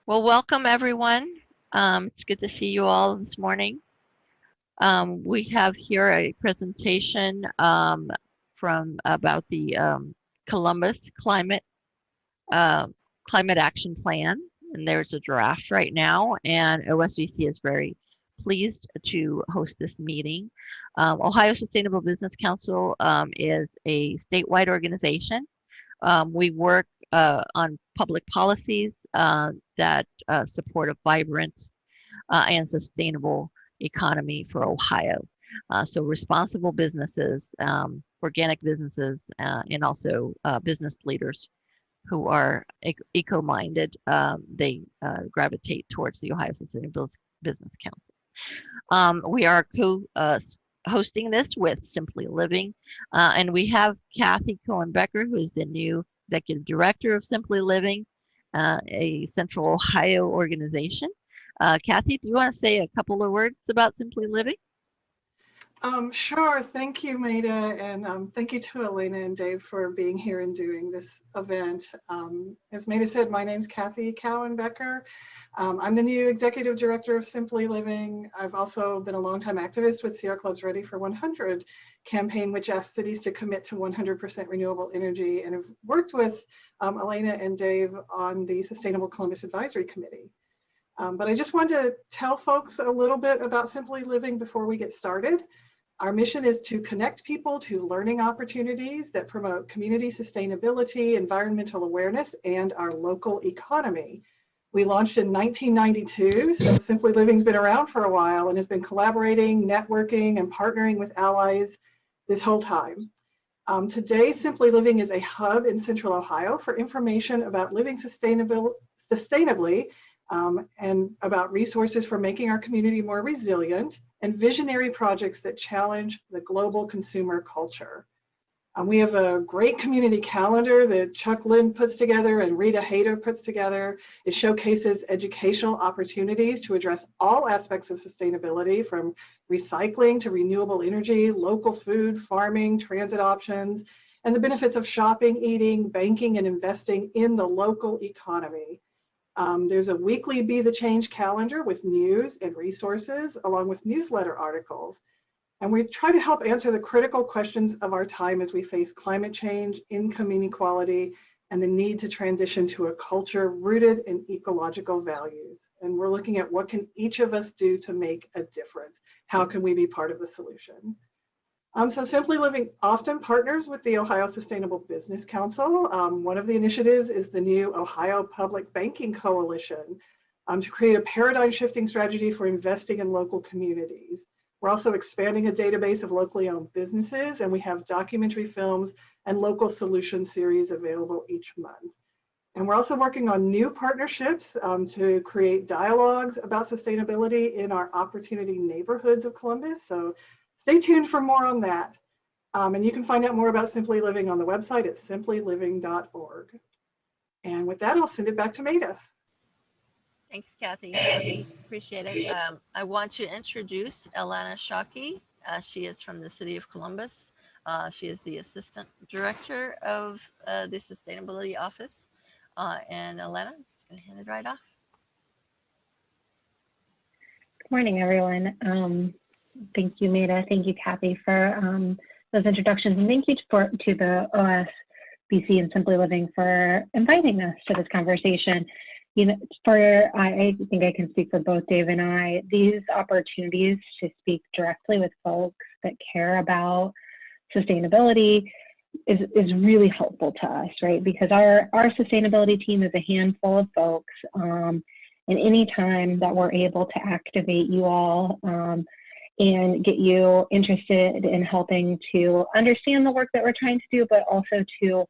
Well, welcome everyone. It's good to see you all this morning. We have here a presentation from about the Columbus uh, Climate Action Plan, and there's a draft right now, and OSVC is very pleased to host this meeting. Ohio Sustainable Business Council is a statewide organization. We work on public policies that support a vibrant and sustainable economy for Ohio. So responsible businesses, organic businesses, and also business leaders who are eco-minded, they gravitate towards the Ohio Sustainable Business Council. We are hosting this with Simply Living, and we have Kathy Cohen-Becker, who is the new executive director of Simply Living, a Central Ohio organization. Kathy, do you want to say a couple of words about Simply Living? Sure. Thank you, Maida, and thank you to Alana and Dave for being here and doing this event. As Maida said, my name's Kathy Cohen-Becker. I'm the new executive director of Simply Living. I've also been a longtime activist with Sierra Club's Ready for 100 campaign, which asks cities to commit to 100% renewable energy, and have worked with Alana and Dave on the Sustainable Columbus Advisory Committee. But I just wanted to tell folks a little bit about Simply Living before we get started. Our mission is to connect people to learning opportunities that promote community sustainability, environmental awareness, and our local economy. We launched in 1992, so Simply Living's been around for a while and has been collaborating, networking, and partnering with allies this whole time. Today, Simply Living is a hub in Central Ohio for information about living sustainably and about resources for making our community more resilient and visionary projects that challenge the global consumer culture. We have a great community calendar that Chuck Lynn puts together and Rita Hayter puts together. It showcases educational opportunities to address all aspects of sustainability, from recycling to renewable energy, local food, farming, transit options, and the benefits of shopping, eating, banking, and investing in the local economy. There's a weekly Be the Change calendar with news and resources, along with newsletter articles. And we try to help answer the critical questions of our time as we face climate change, income inequality, and the need to transition to a culture rooted in ecological values. And we're looking at what can each of us do to make a difference? How can we be part of the solution? So Simply Living often partners with the Ohio Sustainable Business Council. One of the initiatives is the new Ohio Public Banking Coalition to create a paradigm shifting strategy for investing in local communities. We're also expanding a database of locally owned businesses, and we have documentary films and local solution series available each month. And we're also working on new partnerships to create dialogues about sustainability in our opportunity neighborhoods of Columbus. So stay tuned for more on that. And you can find out more about Simply Living on the website at simplyliving.org. And with that, I'll send it back to Maida. Thanks, Kathy. Appreciate it. I want to introduce Alana Shockey. She is from the City of Columbus. She is the Assistant Director of the Sustainability Office. And Alana, I'm just going to hand it right off. Good morning, everyone. Thank you, Maida. Thank you, Kathy, for those introductions. And thank you to the OSBC and Simply Living for inviting us to this conversation. You know, I think I can speak for both Dave and I, these opportunities to speak directly with folks that care about sustainability is really helpful to us, right? Because our sustainability team is a handful of folks, and any time that we're able to activate you all and get you interested in helping to understand the work that we're trying to do, but also to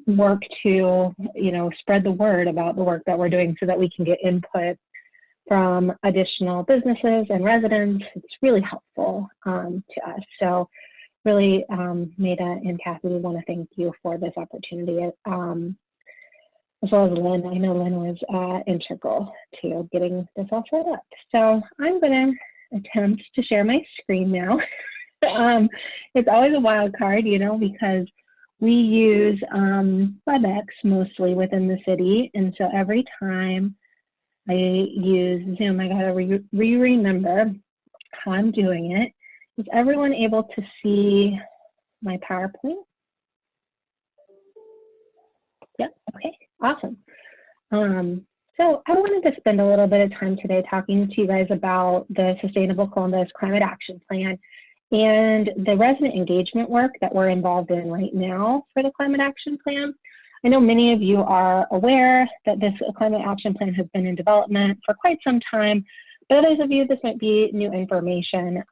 work to, spread the word about the work that we're doing so that we can get input from additional businesses and residents. It's really helpful to us. So really, Maida and Kathy, we want to thank you for this opportunity, as well as Lynn. I know Lynn was integral to getting this all set up. So I'm going to attempt to share my screen now. It's always a wild card, because we use WebEx mostly within the city. And so every time I use Zoom, I gotta remember how I'm doing it. Is everyone able to see my PowerPoint? Yep, okay, awesome. So I wanted to spend a little bit of time today talking to you guys about the Sustainable Columbus Climate Action Plan and the resident engagement work that we're involved in right now for the Climate Action Plan. I know many of you are aware that this Climate Action Plan has been in development for quite some time, but others of you, this might be new information.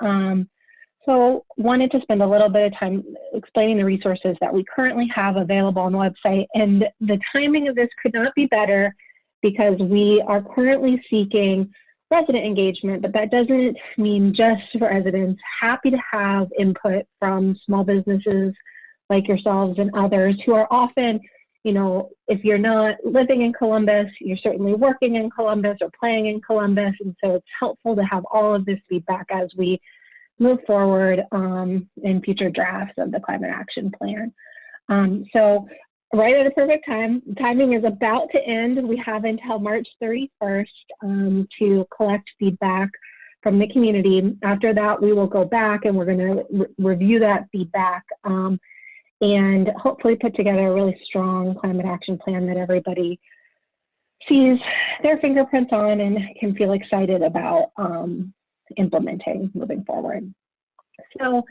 So wanted to spend a little bit of time explaining the resources that we currently have available on the website, and the timing of this could not be better because we are currently seeking resident engagement, but that doesn't mean just for residents. Happy to have input from small businesses like yourselves and others who are often, you know, if you're not living in Columbus, you're certainly working in Columbus or playing in Columbus, and so it's helpful to have all of this feedback as we move forward in future drafts of the Climate Action Plan. So right at the perfect time, timing is about to end. We have until March 31st to collect feedback from the community. After that, we will go back and we're going to review that feedback and hopefully put together a really strong climate action plan that everybody sees their fingerprints on and can feel excited about implementing moving forward. So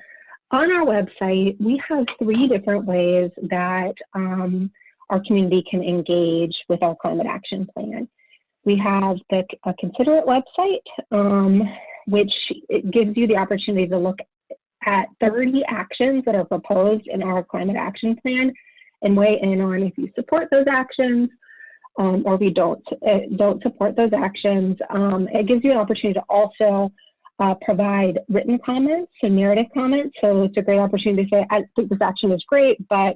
on our website, we have 3 different ways that our community can engage with our climate action plan. We have the Consider It website, which it gives you the opportunity to look at 30 actions that are proposed in our climate action plan and weigh in on if you support those actions or if you don't support those actions. It gives you an opportunity to also provide written comments and narrative comments. So it's a great opportunity to say, I think this action is great, but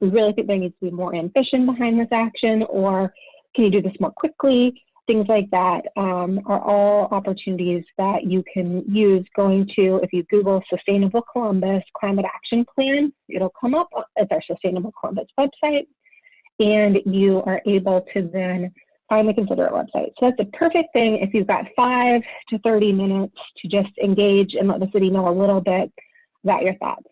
we really think there needs to be more ambition behind this action, or can you do this more quickly? Things like that are all opportunities that you can use going to, if you Google Sustainable Columbus Climate Action Plan, it'll come up as our Sustainable Columbus website, and you are able to then find the Consider It website. So that's a perfect thing if you've got 5 to 30 minutes to just engage and let the city know a little bit about your thoughts.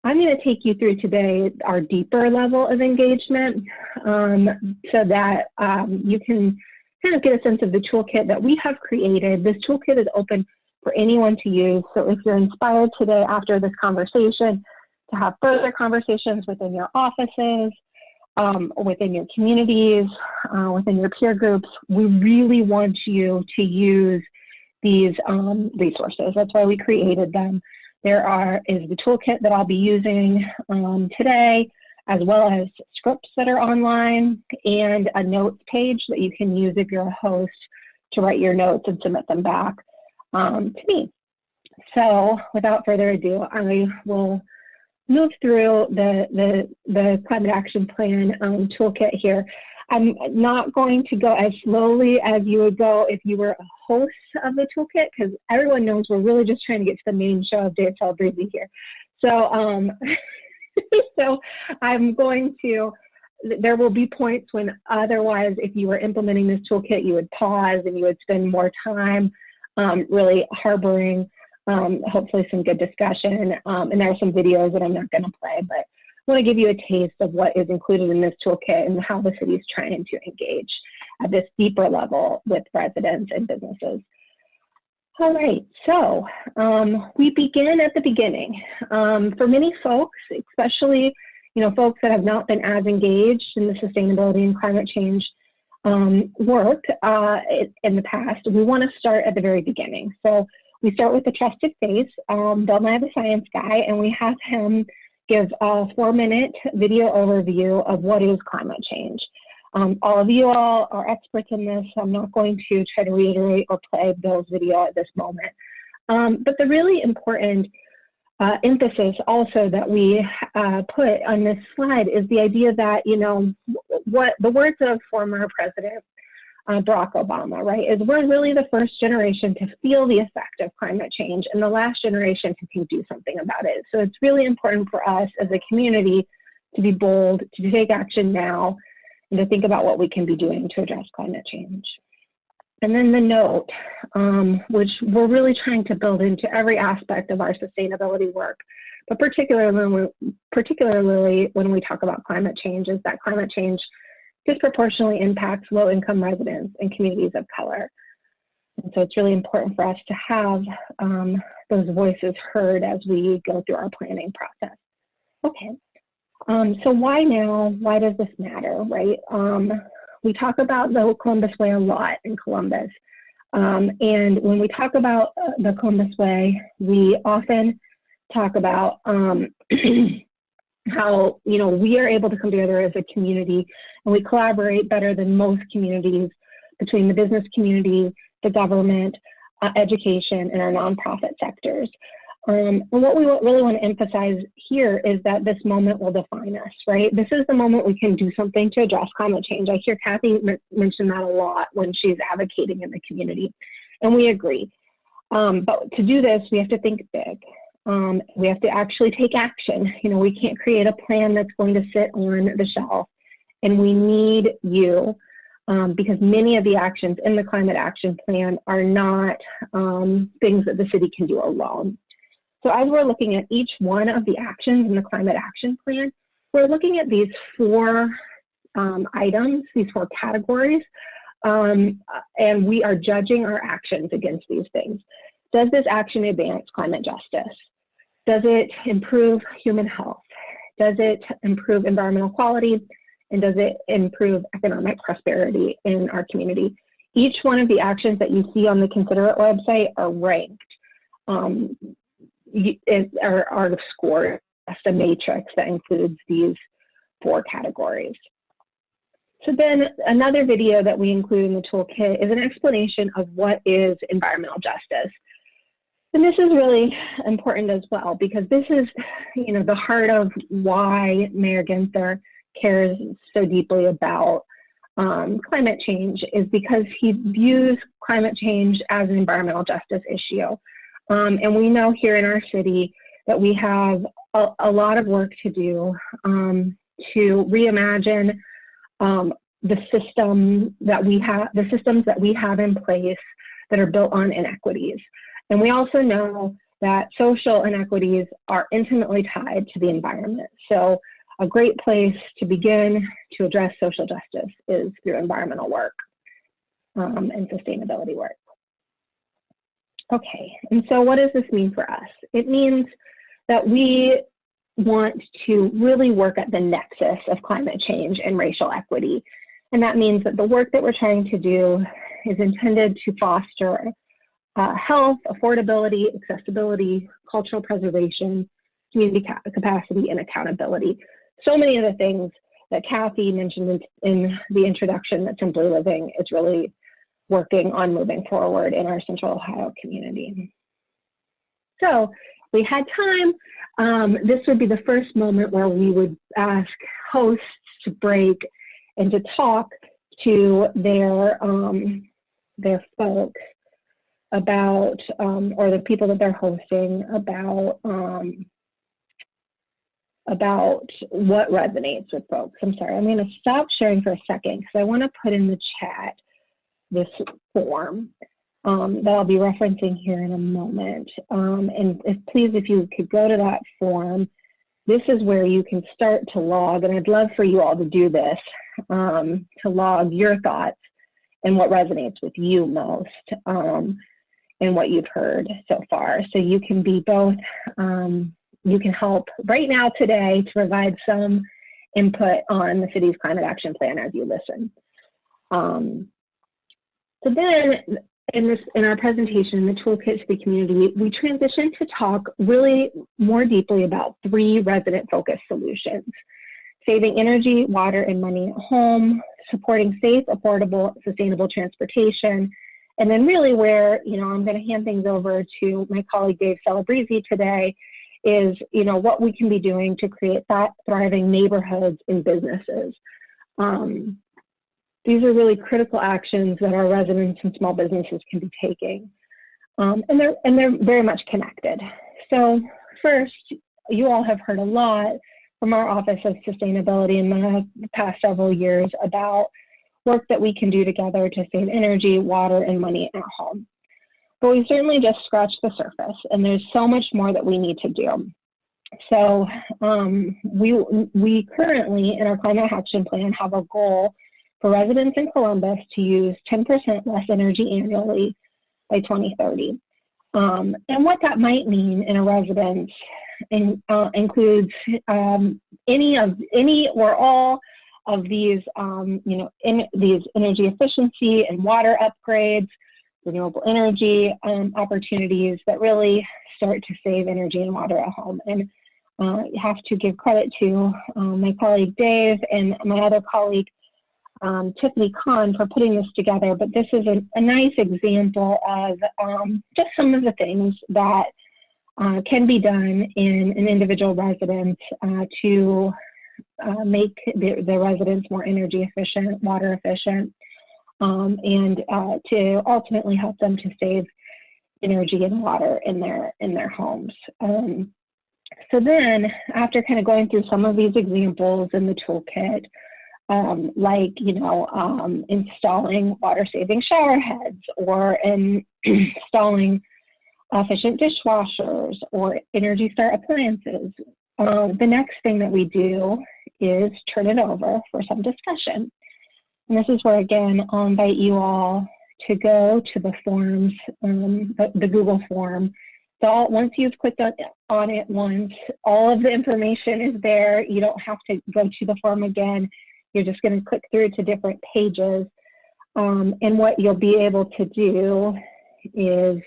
I'm going to take you through today our deeper level of engagement so that you can kind of get a sense of the toolkit that we have created. This toolkit is open for anyone to use. So if you're inspired today after this conversation to have further conversations within your offices, within your communities, within your peer groups, we really want you to use these resources. That's why we created them. There is the toolkit that I'll be using today, as well as scripts that are online and a notes page that you can use if you're a host to write your notes and submit them back to me. So without further ado, I will move through the climate action plan toolkit here. I'm not going to go as slowly as you would go if you were a host of the toolkit, because everyone knows we're really just trying to get to the main show of Day of Celebrezze here. So, so I'm going to, there will be points when otherwise, if you were implementing this toolkit, you would pause and you would spend more time really harboring hopefully some good discussion. And there are some videos that I'm not going to play, but I want to give you a taste of what is included in this toolkit and how the city is trying to engage at this deeper level with residents and businesses. All right, so we begin at the beginning. For many folks, especially folks that have not been as engaged in the sustainability and climate change work in the past, we want to start at the very beginning. So we start with the trusted face, Bill Nye the Science Guy, and we have him give a 4-minute video overview of what is climate change. All of you all are experts in this, so I'm not going to try to reiterate or play Bill's video at this moment. But the really important emphasis also that we put on this slide is the idea that, what the words of former President Barack Obama, right, is we're really the first generation to feel the effect of climate change and the last generation who can do something about it. So it's really important for us as a community to be bold, to take action now, and to think about what we can be doing to address climate change. And then the note, which we're really trying to build into every aspect of our sustainability work, but particularly when we talk about climate change, is that climate change disproportionately impacts low-income residents and communities of color. And so it's really important for us to have those voices heard as we go through our planning process. Okay. So why now? Why does this matter, right? We talk about the Columbus Way a lot in Columbus. And when we talk about the Columbus Way, we often talk about how, we are able to come together as a community, and we collaborate better than most communities between the business community, the government, education, and our nonprofit sectors. And what we really want to emphasize here is that this moment will define us, right? This is the moment we can do something to address climate change. I hear Kathy mention that a lot when she's advocating in the community, and we agree. But to do this, we have to think big. We have to actually take action. We can't create a plan that's going to sit on the shelf, and we need you. Because many of the actions in the Climate Action Plan are not things that the city can do alone. So as we're looking at each one of the actions in the Climate Action Plan, we're looking at these 4 items, these 4 categories, and we are judging our actions against these things. Does this action advance climate justice? Does it improve human health? Does it improve environmental quality? And does it improve economic prosperity in our community? Each one of the actions that you see on the Consider It website are ranked, are scored as a matrix that includes these 4 categories. So then another video that we include in the toolkit is an explanation of what is environmental justice. And this is really important as well, because this is, the heart of why Mayor Ginther cares so deeply about climate change, is because he views climate change as an environmental justice issue. And we know here in our city that we have a lot of work to do to reimagine the systems that we have in place that are built on inequities. And we also know that social inequities are intimately tied to the environment. So a great place to begin to address social justice is through environmental work and sustainability work. Okay, and so what does this mean for us? It means that we want to really work at the nexus of climate change and racial equity. And that means that the work that we're trying to do is intended to foster health, affordability, accessibility, cultural preservation, community capacity, and accountability. So many of the things that Kathy mentioned in the introduction that Simply Living is really working on moving forward in our Central Ohio community. So we had time. This would be the first moment where we would ask hosts to break and to talk to their folks about, or the people that they're hosting about what resonates with folks. I'm sorry, I'm going to stop sharing for a second because I want to put in the chat this form that I'll be referencing here in a moment. And please, if you could go to that form, this is where you can start to log, and I'd love for you all to do this, to log your thoughts and what resonates with you most and what you've heard so far. So you can be both, you can help right now today to provide some input on the city's climate action plan as you listen. So then in our presentation, the toolkit to the community, we transitioned to talk really more deeply about 3 resident-focused solutions: saving energy, water, and money at home, supporting safe, affordable, sustainable transportation, and then really where, I'm going to hand things over to my colleague Dave Celebrezze today, is, what we can be doing to create that thriving neighborhoods and businesses. These are really critical actions that our residents and small businesses can be taking. And they're very much connected. So first, you all have heard a lot from our Office of Sustainability in the past several years about work that we can do together to save energy, water, and money at home. But we certainly just scratched the surface, and there's so much more that we need to do. So we currently, in our climate action plan, have a goal for residents in Columbus to use 10% less energy annually by 2030. And what that might mean in a residence includes any or all of these, these energy efficiency and water upgrades, renewable energy opportunities that really start to save energy and water at home. And I have to give credit to my colleague Dave and my other colleague Tiffany Kahn for putting this together, but this is a nice example of just some of the things that can be done in an individual residence to make the residents more energy efficient, water efficient, and to ultimately help them to save energy and water in their homes. So then, after kind of going through some of these examples in the toolkit, like installing water-saving shower heads, or installing efficient dishwashers, or Energy Star appliances, the next thing that we do is turn it over for some discussion. And this is where, again, I'll invite you all to go to the forms, the Google form. So once you've clicked on it once, all of the information is there. You don't have to go to the form again. You're just going to click through to different pages. And what you'll be able to do is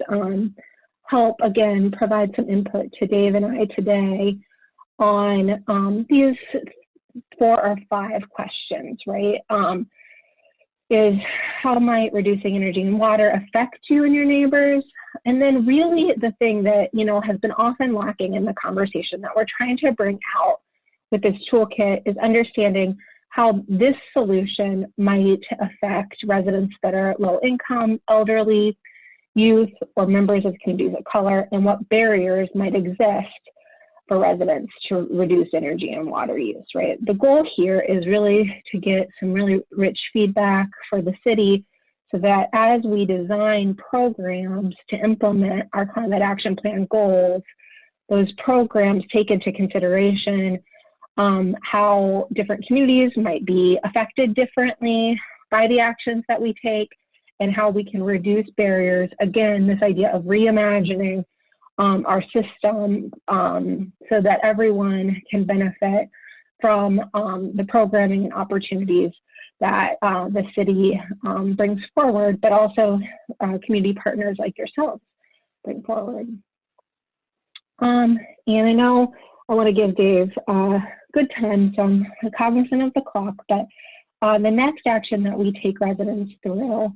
help, again, provide some input to Dave and I today on these 4 or 5 questions, right? Is how might reducing energy and water affect you and your neighbors? And then really the thing that, has been often lacking in the conversation that we're trying to bring out with this toolkit is understanding how this solution might affect residents that are low income, elderly, youth, or members of communities of color, and what barriers might exist for residents to reduce energy and water use, right? The goal here is really to get some really rich feedback for the city so that as we design programs to implement our climate action plan goals, those programs take into consideration how different communities might be affected differently by the actions that we take, and how we can reduce barriers. Again, this idea of reimagining our system so that everyone can benefit from the programming and opportunities that the city brings forward, but also community partners like yourselves bring forward. And I know I want to give Dave good time, so I'm cognizant of the clock, but the next action that we take residents through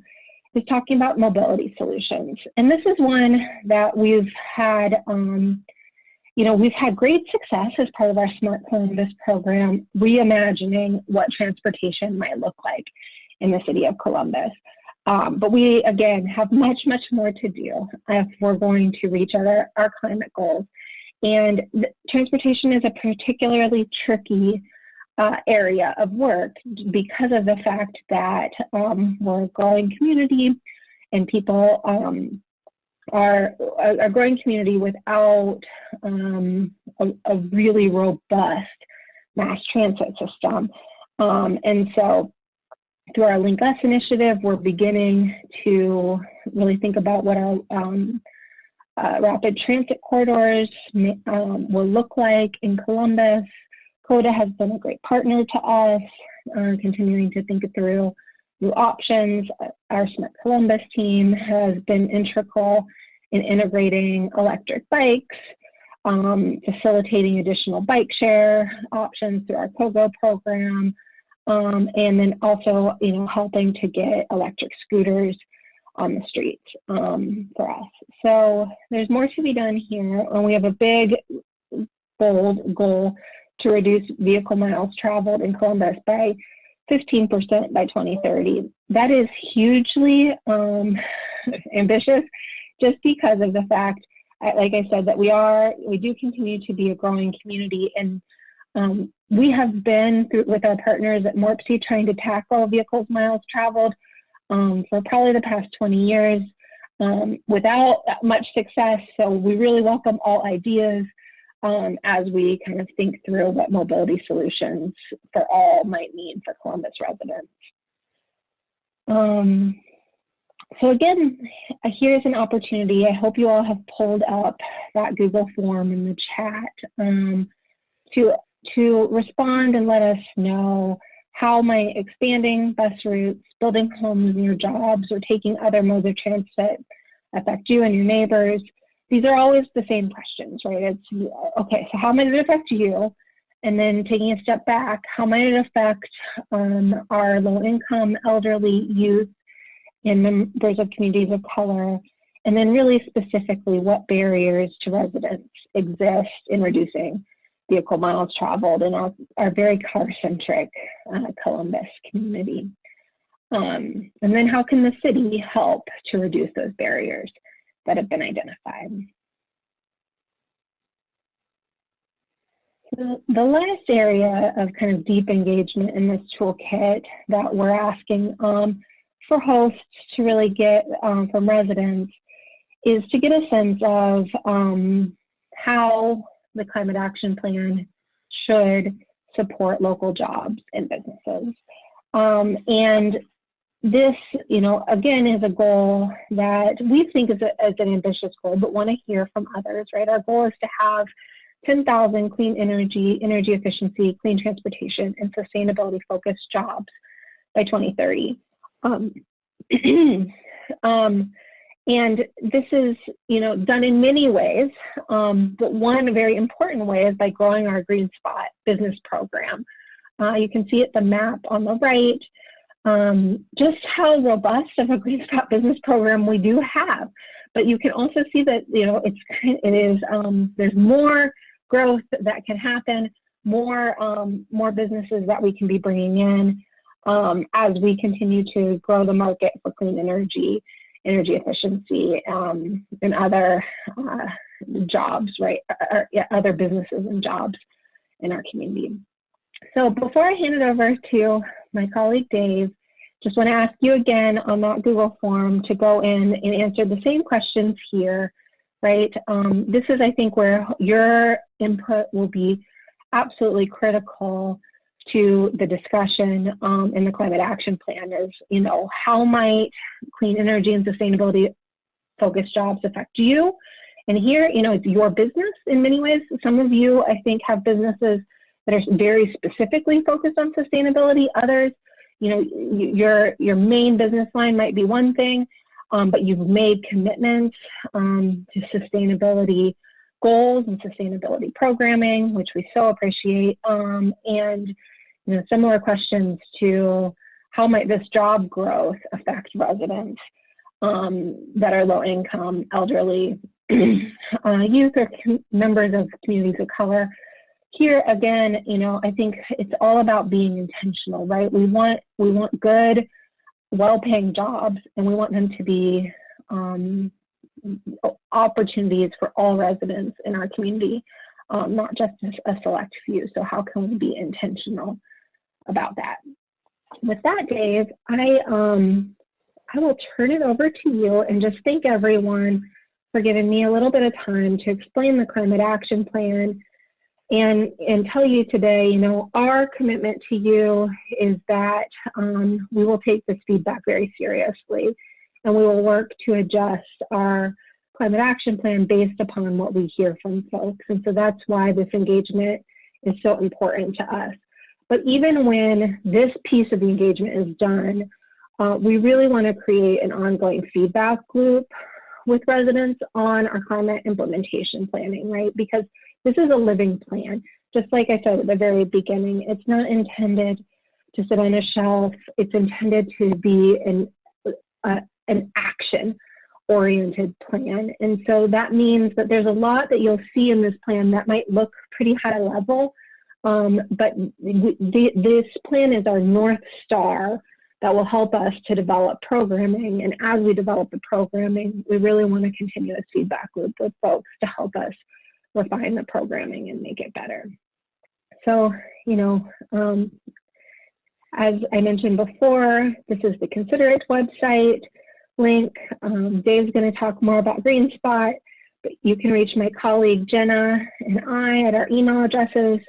is talking about mobility solutions. And this is one that we've had, we've had great success as part of our Smart Columbus program, reimagining what transportation might look like in the city of Columbus. But we, again, have much, much more to do if we're going to reach our climate goals. And transportation is a particularly tricky area of work because of the fact that we're a growing community, and people are a growing community without a really robust mass transit system. And so through our Link Us initiative, we're beginning to really think about what our rapid transit corridors will look like in Columbus. CODA has been a great partner to us, continuing to think through new options. Our Smart Columbus team has been integral in integrating electric bikes, facilitating additional bike share options through our POGO program, and then also, helping to get electric scooters on the streets for us. So there's more to be done here, and we have a big, bold goal to reduce vehicle miles traveled in Columbus by 15% by 2030. That is hugely ambitious, just because of the fact, like I said, that we do continue to be a growing community, and We have been through with our partners at MORPC trying to tackle vehicles miles traveled for probably the past 20 years without much success. So we really welcome all ideas as we kind of think through what mobility solutions for all might mean for Columbus residents. So again, here's an opportunity. I hope you all have pulled up that Google form in the chat to respond and let us know how might expanding bus routes, building homes near jobs, or taking other modes of transit affect you and your neighbors. These are always the same questions, right? It's, okay, so how might it affect you? And then taking a step back, how might it affect our low-income, elderly, youth, and members of communities of color? And then really specifically, what barriers to residents exist in reducing vehicle miles traveled in our very car-centric Columbus community? And then how can the city help to reduce those barriers that have been identified? The last area of kind of deep engagement in this toolkit that we're asking for hosts to really get from residents is to get a sense of how the climate action plan should support local jobs and businesses. And this, again, is a goal that we think is an ambitious goal, but want to hear from others, right? Our goal is to have 10,000 clean energy, energy efficiency, clean transportation, and sustainability-focused jobs by 2030. And this is, done in many ways, but one very important way is by growing our GreenSpot business program. You can see at the map on the right just how robust of a GreenSpot business program we do have. But you can also see that there's more growth that can happen, more businesses that we can be bringing in as we continue to grow the market for clean energy, energy efficiency, and other jobs, right? Other businesses and jobs in our community. So before I hand it over to my colleague Dave, just want to ask you again on that Google form to go in and answer the same questions here, right? This is, I think, where your input will be absolutely critical to the discussion in the climate action plan is, how might clean energy and sustainability focused jobs affect you? And here, it's your business in many ways. Some of you, I think, have businesses that are very specifically focused on sustainability. Others, your main business line might be one thing, but you've made commitments to sustainability goals and sustainability programming, which we so appreciate. And similar questions to how might this job growth affect residents that are low income, elderly, youth, or members of communities of color. Here again, I think it's all about being intentional, right? We want good, well-paying jobs, and we want them to be opportunities for all residents in our community, not just a select few. So how can we be intentional about that? With that, Dave, I will turn it over to you and just thank everyone for giving me a little bit of time to explain the climate action plan and tell you today, our commitment to you is that we will take this feedback very seriously, and we will work to adjust our climate action plan based upon what we hear from folks. And so that's why this engagement is so important to us. But even when this piece of the engagement is done, we really want to create an ongoing feedback loop with residents on our climate implementation planning, right? Because this is a living plan. Just like I said at the very beginning, it's not intended to sit on a shelf. It's intended to be an action-oriented plan. And so that means that there's a lot that you'll see in this plan that might look pretty high level, but this plan is our North Star that will help us to develop programming. And as we develop the programming, we really want to continue this feedback loop with folks to help us refine the programming and make it better. So, as I mentioned before, this is the Consider It website link. Dave's going to talk more about GreenSpot, but you can reach my colleague Jenna and I at our email addresses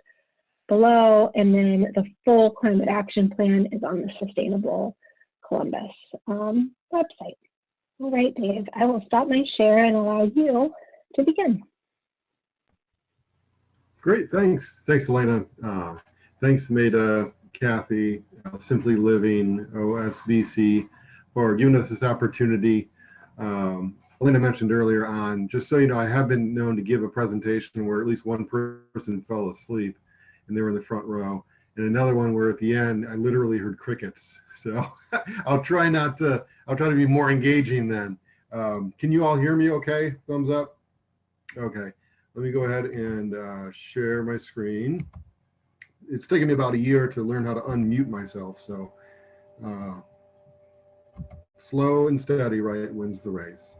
below, and then the full climate action plan is on the Sustainable Columbus website. All right, Dave, I will stop my share and allow you to begin. Great, thanks. Thanks, Alana. Thanks, Maida, Kathy, Simply Living, OSBC, for giving us this opportunity. Alana mentioned earlier on, just so you know, I have been known to give a presentation where at least one person fell asleep and they were in the front row, and another one where at the end I literally heard crickets. So I'll try to be more engaging then. Can you all hear me okay? Thumbs up? Okay, let me go ahead and share my screen. It's taken me about a year to learn how to unmute myself, so slow and steady, right, wins the race.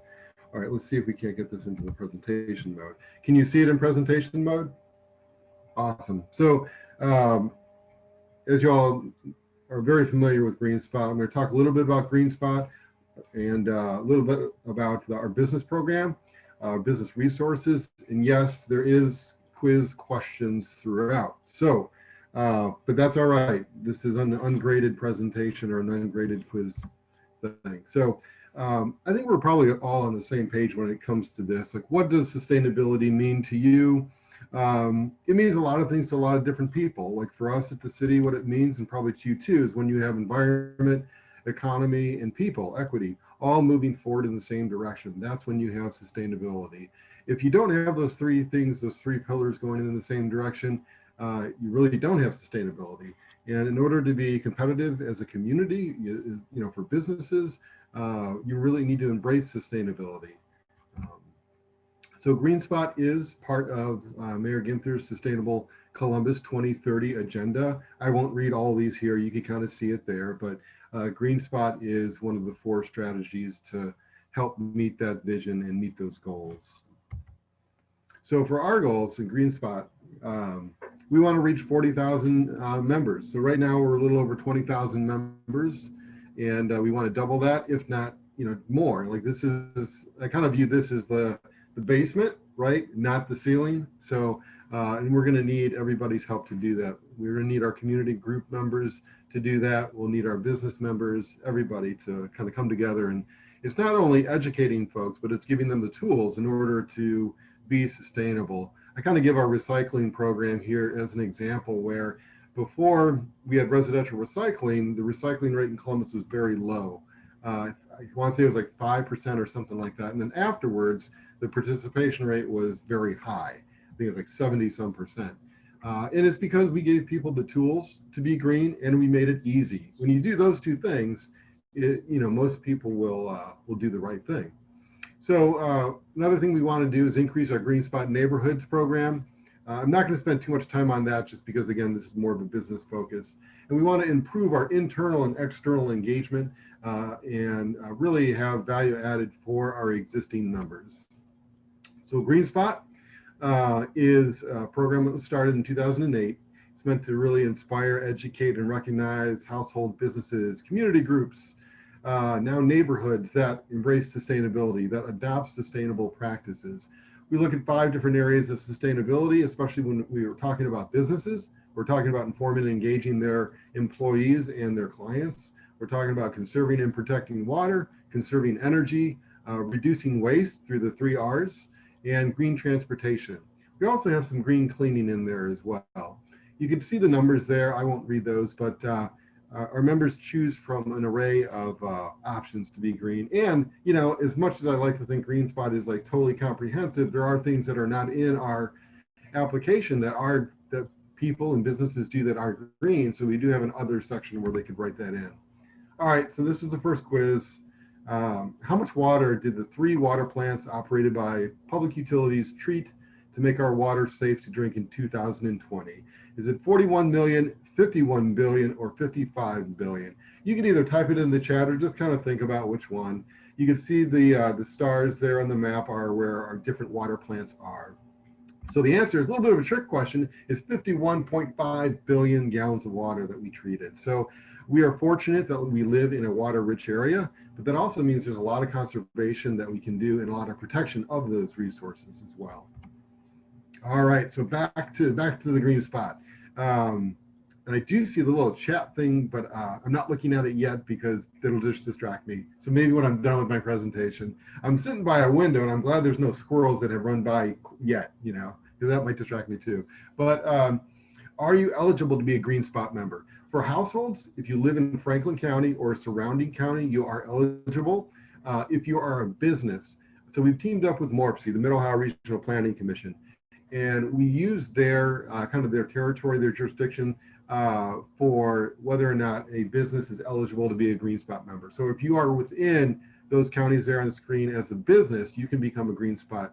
All right, let's see if we can't get this into the presentation mode. Can you see it in presentation mode? Awesome. So as you all are very familiar with GreenSpot, I'm going to talk a little bit about GreenSpot and a little bit about our business program, business resources, and yes, there is quiz questions throughout. So, but that's all right. This is an ungraded presentation or an ungraded quiz thing. So I think we're probably all on the same page when it comes to this. Like, what does sustainability mean to you? It means a lot of things to a lot of different people. Like for us at the city, what it means, and probably to you too, is when you have environment, economy, and people, equity, all moving forward in the same direction. That's when you have sustainability. If you don't have those three things, those three pillars going in the same direction, you really don't have sustainability. And in order to be competitive as a community, you know, for businesses, you really need to embrace sustainability. So GreenSpot is part of Mayor Ginther's Sustainable Columbus 2030 agenda. I won't read all these here, you can kind of see it there, but GreenSpot is one of the 4 strategies to help meet that vision and meet those goals. So for our goals in GreenSpot, we want to reach 40,000 members. So right now we're a little over 20,000 members, and we want to double that, if not, you know, more. Like this is, I kind of view this as the basement, right? Not the ceiling. So, and we're going to need everybody's help to do that. We're going to need our community group members to do that. We'll need our business members, everybody to kind of come together. And it's not only educating folks, but it's giving them the tools in order to be sustainable. I kind of give our recycling program here as an example where before we had residential recycling, the recycling rate in Columbus was very low. I want to say it was like 5% or something like that. And then afterwards, the participation rate was very high. I think it was like 70-some%. And it's because we gave people the tools to be green and we made it easy. When you do those two things, you know, most people will do the right thing. So another thing we want to do is increase our GreenSpot Neighborhoods program. I'm not going to spend too much time on that just because, again, this is more of a business focus. And we want to improve our internal and external engagement and really have value added for our existing members. So GreenSpot is a program that was started in 2008. It's meant to really inspire, educate, and recognize household businesses, community groups, now neighborhoods that embrace sustainability, that adopt sustainable practices. We look at 5 different areas of sustainability, especially when we were talking about businesses. We're talking about informing and engaging their employees and their clients. We're talking about conserving and protecting water, conserving energy, reducing waste through the 3 R's, and green transportation. We also have some green cleaning in there as well. You can see the numbers there. I won't read those, but our members choose from an array of options to be green. And, you know, as much as I like to think GreenSpot is like totally comprehensive, there are things that are not in our application that people and businesses do that are green. So we do have an other section where they could write that in. All right, so this is the first quiz. How much water did the 3 water plants operated by public utilities treat to make our water safe to drink in 2020? Is it 41 million, 51 billion, or 55 billion? You can either type it in the chat or just kind of think about which one. You can see the stars there on the map are where our different water plants are. So the answer is a little bit of a trick question. It's 51.5 billion gallons of water that we treated. So we are fortunate that we live in a water-rich area, but that also means there's a lot of conservation that we can do and a lot of protection of those resources as well. All right, so back to the GreenSpot. And I do see the little chat thing, but I'm not looking at it yet because it'll just distract me. So maybe when I'm done with my presentation, I'm sitting by a window and I'm glad there's no squirrels that have run by yet, you know, because that might distract me too. But are you eligible to be a GreenSpot member? For households, if you live in Franklin County or a surrounding county, you are eligible. If you are a business, so we've teamed up with MORPC, the Mid Ohio Regional Planning Commission, and we use their kind of their territory, their jurisdiction, for whether or not a business is eligible to be a GreenSpot member. So if you are within those counties there on the screen as a business, you can become a GreenSpot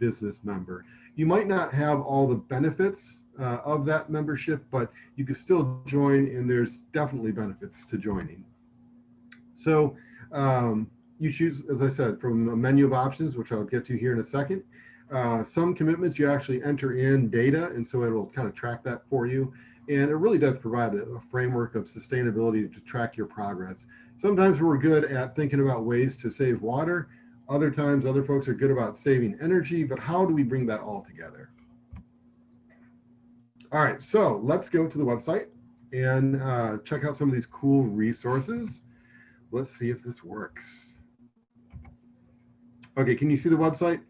business member. You might not have all the benefits of that membership, but you can still join, and there's definitely benefits to joining. So you choose, as I said, from a menu of options, which I'll get to here in a second. Some commitments you actually enter in data, and so it'll kind of track that for you. And it really does provide a framework of sustainability to track your progress. Sometimes we're good at thinking about ways to save water. Other times, other folks are good about saving energy, but how do we bring that all together? All right, so let's go to the website and check out some of these cool resources. Let's see if this works. Okay, can you see the website?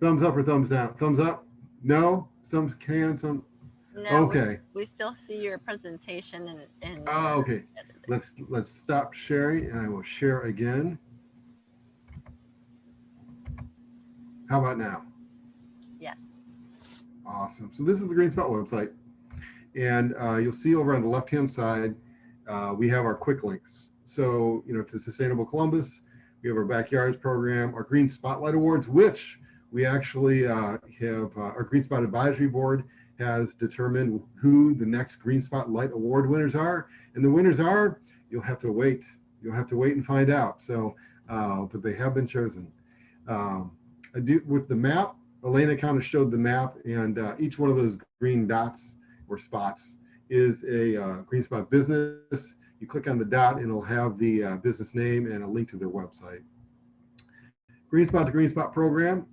Thumbs up or thumbs down? Thumbs up? No? Some can, some. No, Okay. we still see your presentation and Oh, okay. Let's stop sharing, and I will share again. How about now? Yeah. Awesome. So this is the GreenSpot website, and you'll see over on the left-hand side, we have our quick links. So, you know, to Sustainable Columbus, we have our Backyards program, our Green Spotlight Awards, which we actually have our GreenSpot Advisory Board has determined who the next Green Spotlight Award winners are. And the winners are, you'll have to wait. You'll have to wait and find out. So, but they have been chosen. I do with the map, Alana kind of showed the map, and each one of those green dots or spots is a GreenSpot business. You click on the dot and it'll have the business name and a link to their website. GreenSpot to GreenSpot program.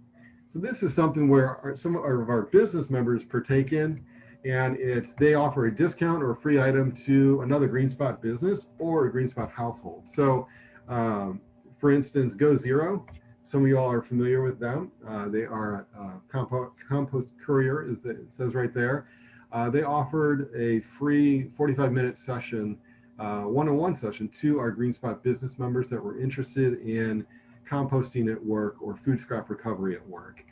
So this is something where some of our business members partake in, and they offer a discount or a free item to another GreenSpot business or a GreenSpot household. So for instance, Go Zero, some of you all are familiar with them. They are a compost courier, as it says right there. They offered a free 45-minute session, one-on-one session to our GreenSpot business members that were interested in composting at work or food scrap recovery at work.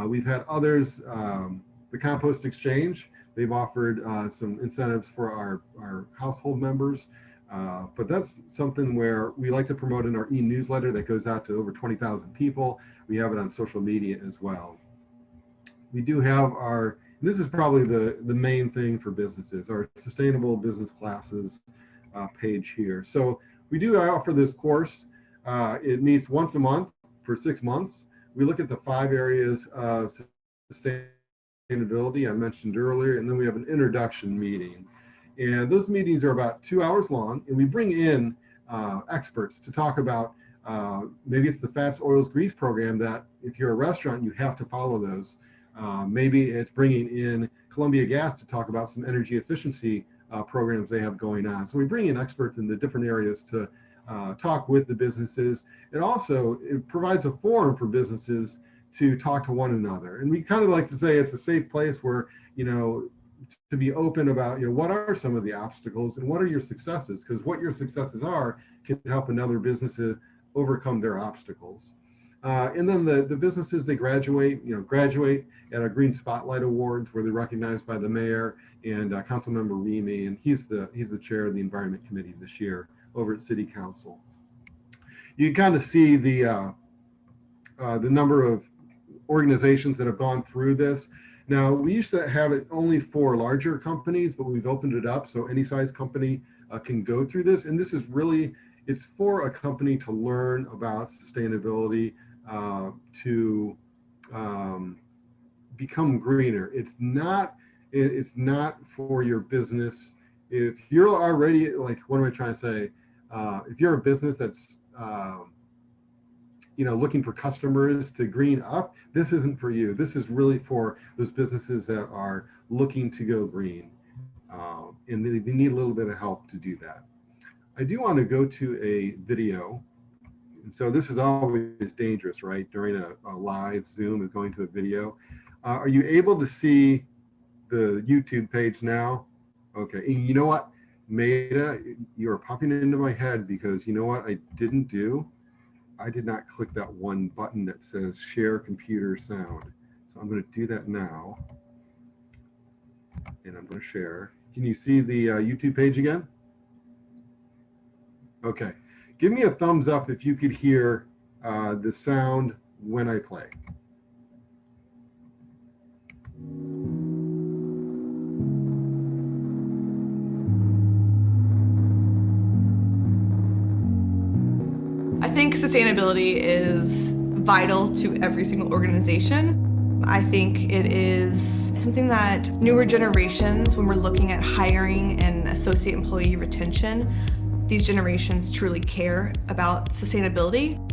We've had others, the Compost Exchange, they've offered some incentives for our household members, but that's something where we like to promote in our e-newsletter that goes out to over 20,000 people. We have it on social media as well. We do have this is probably the main thing for businesses, our sustainable business classes page here. So we do offer this course. It meets once a month for 6 months. We look at the 5 areas of sustainability I mentioned earlier, and then we have an introduction meeting. And those meetings are about 2 hours long, and we bring in experts to talk about, maybe it's the fats, oils, grease program that if you're a restaurant, you have to follow those. Maybe it's bringing in Columbia Gas to talk about some energy efficiency programs they have going on. So we bring in experts in the different areas to talk with the businesses. It provides a forum for businesses to talk to one another. And we kind of like to say it's a safe place where, you know, to be open about, you know, what are some of the obstacles and what are your successes? Because what your successes are can help another business overcome their obstacles. And then the businesses, they graduate at a Green Spotlight Awards where they're recognized by the mayor and Councilmember Remy, and he's the chair of the Environment Committee this year over at City Council. You can kind of see the number of organizations that have gone through this. Now, we used to have it only for larger companies, but we've opened it up so any size company can go through this. And this is really, it's for a company to learn about sustainability, to become greener. It's not for your business. If you're already, like, what am I trying to say? If you're a business that's looking for customers to green up, this isn't for you. This is really for those businesses that are looking to go green, and they need a little bit of help to do that. I do want to go to a video. And so this is always dangerous, right? During a live Zoom is going to a video. Are you able to see the YouTube page now? Okay, and you know what, Maida, you are popping into my head, because you know what I didn't do? I did not click that one button that says share computer sound. So I'm going to do that now. And I'm going to share. Can you see the YouTube page again? Okay. Give me a thumbs up if you could hear the sound when I play. I think sustainability is vital to every single organization. I think it is something that newer generations, when we're looking at hiring and associate employee retention, these generations truly care about sustainability.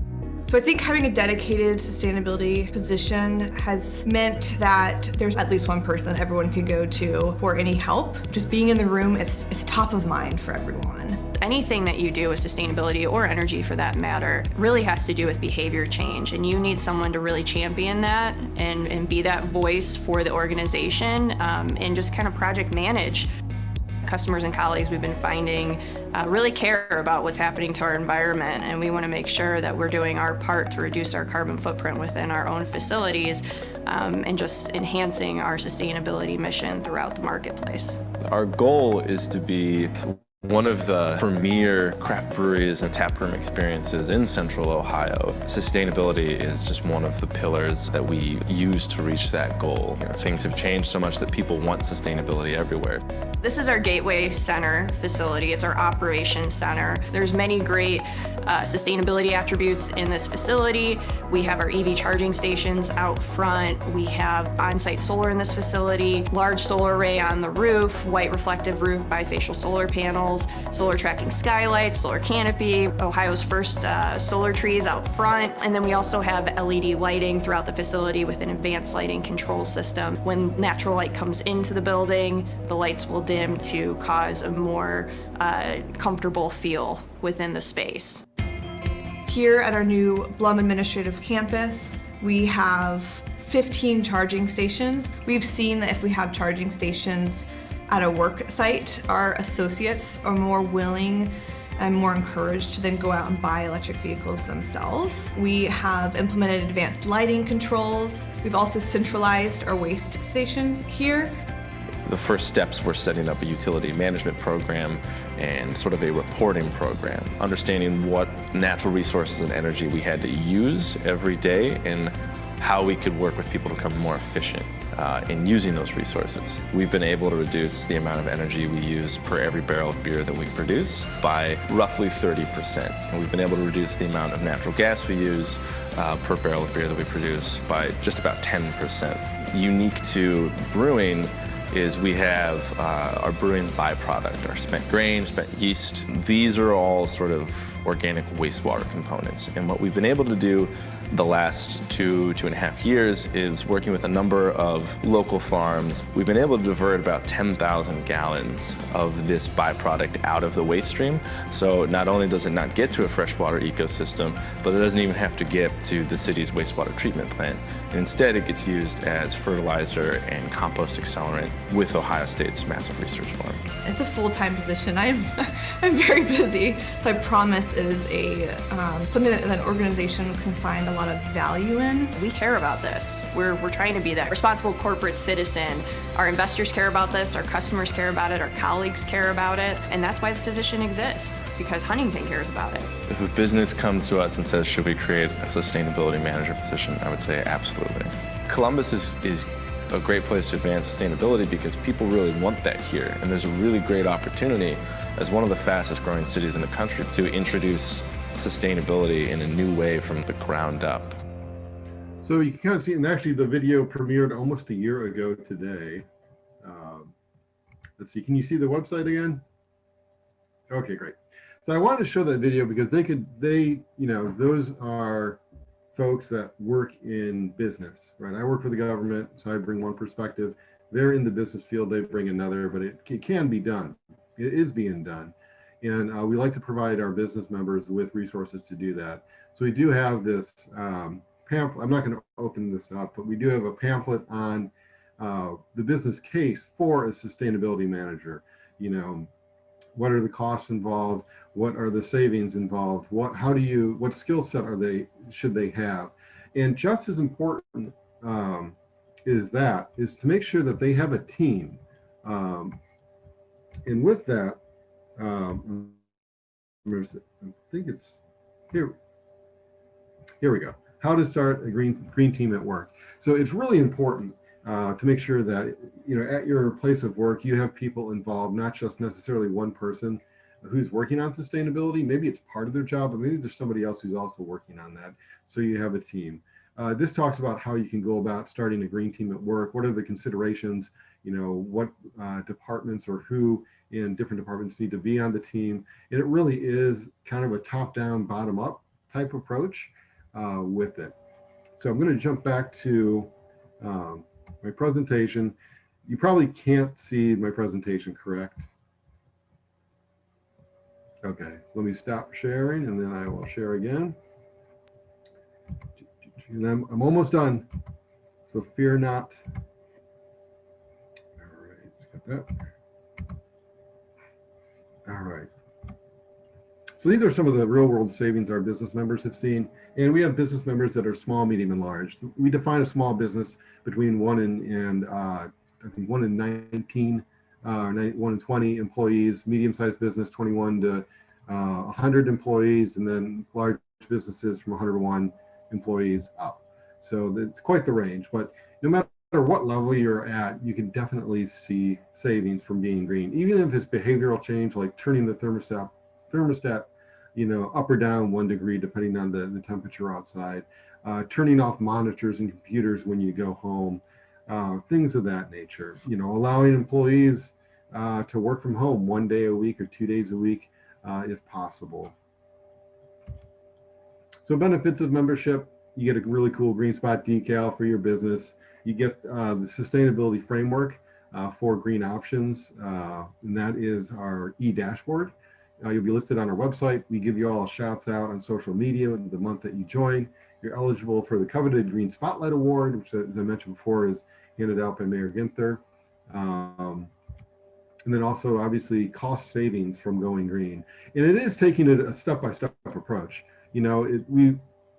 So I think having a dedicated sustainability position has meant that there's at least one person that everyone can go to for any help. Just being in the room, it's top of mind for everyone. Anything that you do with sustainability, or energy for that matter, really has to do with behavior change, and you need someone to really champion that and be that voice for the organization, and just kind of project manage. Customers and colleagues we've been finding really care about what's happening to our environment, and we want to make sure that we're doing our part to reduce our carbon footprint within our own facilities, and just enhancing our sustainability mission throughout the marketplace. Our goal is to be one of the premier craft breweries and taproom experiences in Central Ohio. Sustainability is just one of the pillars that we use to reach that goal. Things have changed so much that people want sustainability everywhere. This is our Gateway Center facility. It's our operations center. There's many great sustainability attributes in this facility. We have our EV charging stations out front. We have on-site solar in this facility, large solar array on the roof, white reflective roof, bifacial solar panels, solar tracking skylights, solar canopy, Ohio's first solar trees out front. And then we also have LED lighting throughout the facility with an advanced lighting control system. When natural light comes into the building, the lights will dim to cause a more comfortable feel within the space. Here at our new Blum Administrative Campus, we have 15 charging stations. We've seen that if we have charging stations at a work site, our associates are more willing and more encouraged to then go out and buy electric vehicles themselves. We have implemented advanced lighting controls. We've also centralized our waste stations here. The first steps were setting up a utility management program and sort of a reporting program, understanding what natural resources and energy we had to use every day and how we could work with people to become more efficient in using those resources. We've been able to reduce the amount of energy we use per every barrel of beer that we produce by roughly 30%. And we've been able to reduce the amount of natural gas we use per barrel of beer that we produce by just about 10%. Unique to brewing is we have our brewing byproduct, our spent grain, spent yeast. These are all sort of organic wastewater components. And what we've been able to do the last 2.5 years is working with a number of local farms. We've been able to divert about 10,000 gallons of this byproduct out of the waste stream. So not only does it not get to a freshwater ecosystem, but it doesn't even have to get to the city's wastewater treatment plant. And instead, it gets used as fertilizer and compost accelerant with Ohio State's massive research farm. It's a full-time position. I'm very busy, so I promise it is something that an organization can find a lot of value in. We care about this. We're trying to be that responsible corporate citizen. Our investors care about this, our customers care about it, our colleagues care about it, and that's why this position exists, because Huntington cares about it. If a business comes to us and says, should we create a sustainability manager position, I would say absolutely. Columbus is a great place to advance sustainability because people really want that here, and there's a really great opportunity as one of the fastest growing cities in the country to introduce sustainability in a new way from the ground up. So you can kind of see, and actually the video premiered almost a year ago today. Let's see, can you see the website again? Okay, great. So I wanted to show that video because those are folks that work in business, right? I work for the government, so I bring one perspective. They're in the business field, they bring another, but it can be done. It is being done. And we like to provide our business members with resources to do that. So we do have this pamphlet. I'm not going to open this up, but we do have a pamphlet on the business case for a sustainability manager. You know, what are the costs involved? What are the savings involved? What skill set should they have? And just as important is to make sure that they have a team. And with that, I think it's here. Here we go. How to start a green team at work. So it's really important to make sure that at your place of work you have people involved, not just necessarily one person who's working on sustainability. Maybe it's part of their job, but maybe there's somebody else who's also working on that. So you have a team. This talks about how you can go about starting a green team at work. What are the considerations? What departments or who in different departments need to be on the team. And it really is kind of a top-down, bottom-up type approach with it. So I'm going to jump back to my presentation. You probably can't see my presentation, correct? Okay, so let me stop sharing and then I will share again. And I'm almost done, so fear not. All right, let's get that. All right. So these are some of the real world savings our business members have seen. And we have business members that are small, medium, and large. We define a small business between 1 and I think 1 and 19, 1 and 20 employees, medium-sized business 21 to 100 employees, and then large businesses from 101 employees up. So it's quite the range, but no matter what level you're at, you can definitely see savings from being green, even if it's behavioral change, like turning the thermostat, up or down 1 degree, depending on the temperature outside, turning off monitors and computers when you go home, things of that nature, allowing employees to work from home 1 day a week or 2 days a week, if possible. So benefits of membership: you get a really cool GreenSpot decal for your business. You get the sustainability framework for green options, and that is our e-dashboard. You'll be listed on our website. We give you all shouts out on social media the month that you join. You're eligible for the coveted Green Spotlight Award, which, as I mentioned before, is handed out by Mayor Ginther. And then also, obviously, cost savings from going green. And it is taking a step-by-step approach.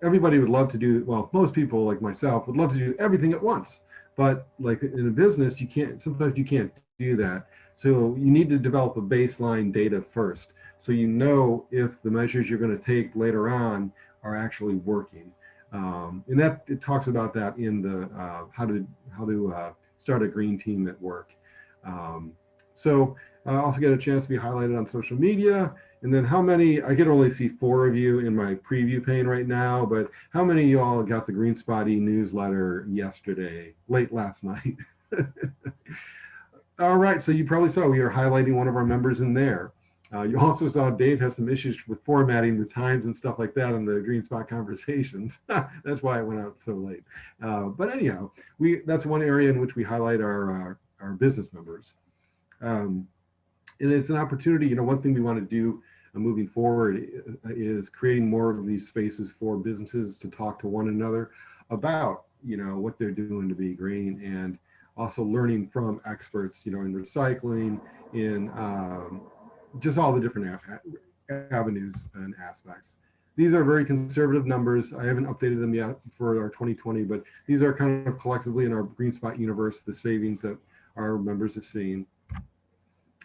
Everybody would love to do, well, most people like myself would love to do everything at once. But like in a business, sometimes you can't do that. So you need to develop a baseline data first, so if the measures you're going to take later on are actually working. And that it talks about that in the how to start a green team at work. So I also get a chance to be highlighted on social media. And then I can only see 4 of you in my preview pane right now, but how many of y'all got the GreenSpot newsletter yesterday, late last night? All right, so you probably saw we are highlighting one of our members in there. You also saw Dave has some issues with formatting the times and stuff like that in the GreenSpot conversations. That's why it went out so late. But anyhow, that's one area in which we highlight our business members. And it's an opportunity. One thing we want to do moving forward is creating more of these spaces for businesses to talk to one another about what they're doing to be green, and also learning from experts in recycling, in just all the different avenues and aspects. These are very conservative numbers. I haven't updated them yet for our 2020, but these are kind of collectively in our GreenSpot universe, the savings that our members have seen.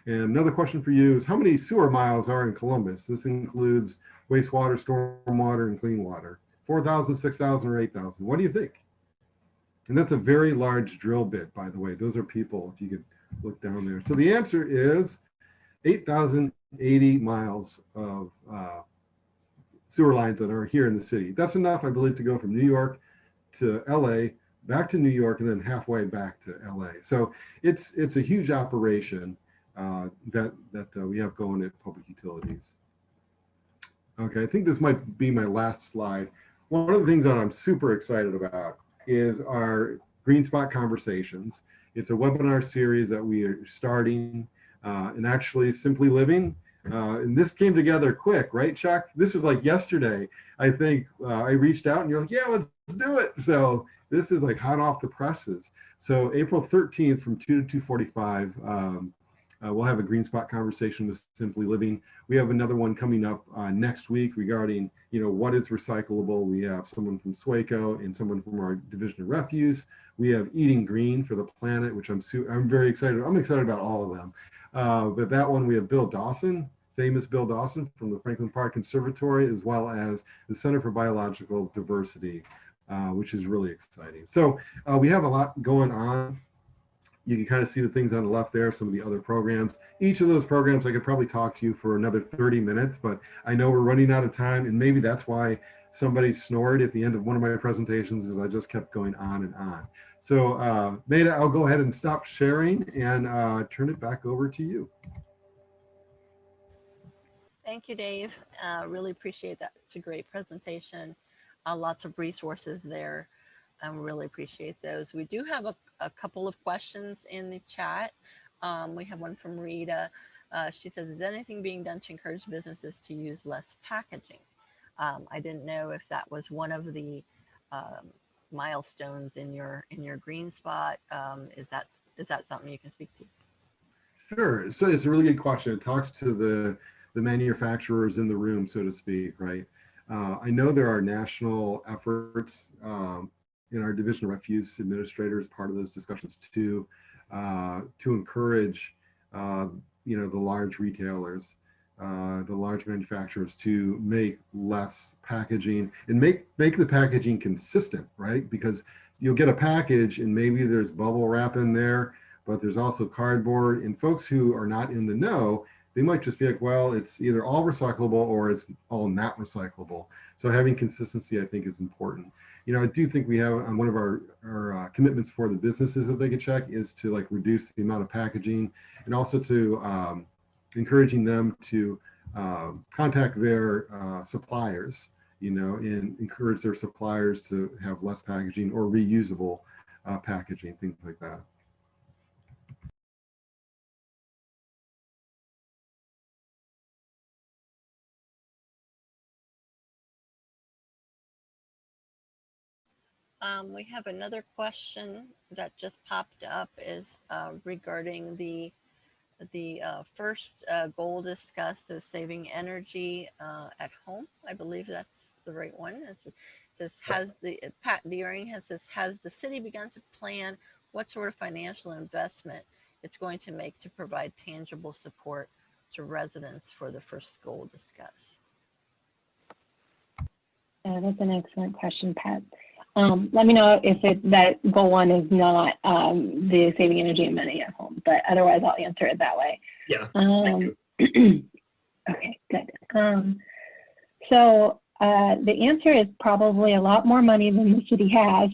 And another question for you is, how many sewer miles are in Columbus? This includes wastewater, stormwater, and clean water. 4,000, 6,000, or 8,000? What do you think? And that's a very large drill bit, by the way. Those are people, if you could look down there. So the answer is 8,080 miles of sewer lines that are here in the city. That's enough, I believe, to go from New York to LA, back to New York, and then halfway back to LA. So it's a huge operation that we have going at Public Utilities. Okay, I think this might be my last slide. One of the things that I'm super excited about is our GreenSpot Conversations. It's a webinar series that we are starting, and actually Simply Living. And this came together quick, right, Chuck? This was like yesterday. I think I reached out and you're like, yeah, let's do it. So this is like hot off the presses. So April 13th from 2 to 2:45, we'll have a GreenSpot conversation with Simply Living. We have another one coming up next week regarding, what is recyclable. We have someone from SWACO and someone from our Division of Refuse. We have Eating Green for the Planet, which I'm very excited. I'm excited about all of them. But that one, we have Bill Dawson, famous Bill Dawson from the Franklin Park Conservatory, as well as the Center for Biological Diversity, which is really exciting. So we have a lot going on. You can kind of see the things on the left there, some of the other programs. Each of those programs, I could probably talk to you for another 30 minutes, but I know we're running out of time, and maybe that's why somebody snored at the end of one of my presentations, is I just kept going on and on. So Maida, I'll go ahead and stop sharing and turn it back over to you. Thank you, Dave. Really appreciate that. It's a great presentation. Lots of resources there. I really appreciate those. We do have a couple of questions in the chat. We have one from Rita. She says, is anything being done to encourage businesses to use less packaging? I didn't know if that was one of the milestones in your GreenSpot. Is that something you can speak to? Sure. So it's a really good question. It talks to the manufacturers in the room, so to speak, right? I know there are national efforts in our Division of Refuse administrators, part of those discussions too, to encourage the large retailers, the large manufacturers to make less packaging and make the packaging consistent, right? Because you'll get a package and maybe there's bubble wrap in there, but there's also cardboard, and folks who are not in the know, they might just be like, well, it's either all recyclable or it's all not recyclable. So having consistency, I think, is important. I do think we have on one of our commitments for the businesses that they could check is to like reduce the amount of packaging, and also to encouraging them to contact their suppliers, and encourage their suppliers to have less packaging or reusable packaging, things like that. We have another question that just popped up, is regarding the first goal discussed of saving energy at home. I believe that's the right one. It says, Pat Deering says, has the city begun to plan what sort of financial investment it's going to make to provide tangible support to residents for the first goal discussed? That's an excellent question, Pat. Let me know if that goal one is not the saving energy and money at home, but otherwise I'll answer it that way. Yeah. Okay, good. So the answer is probably a lot more money than the city has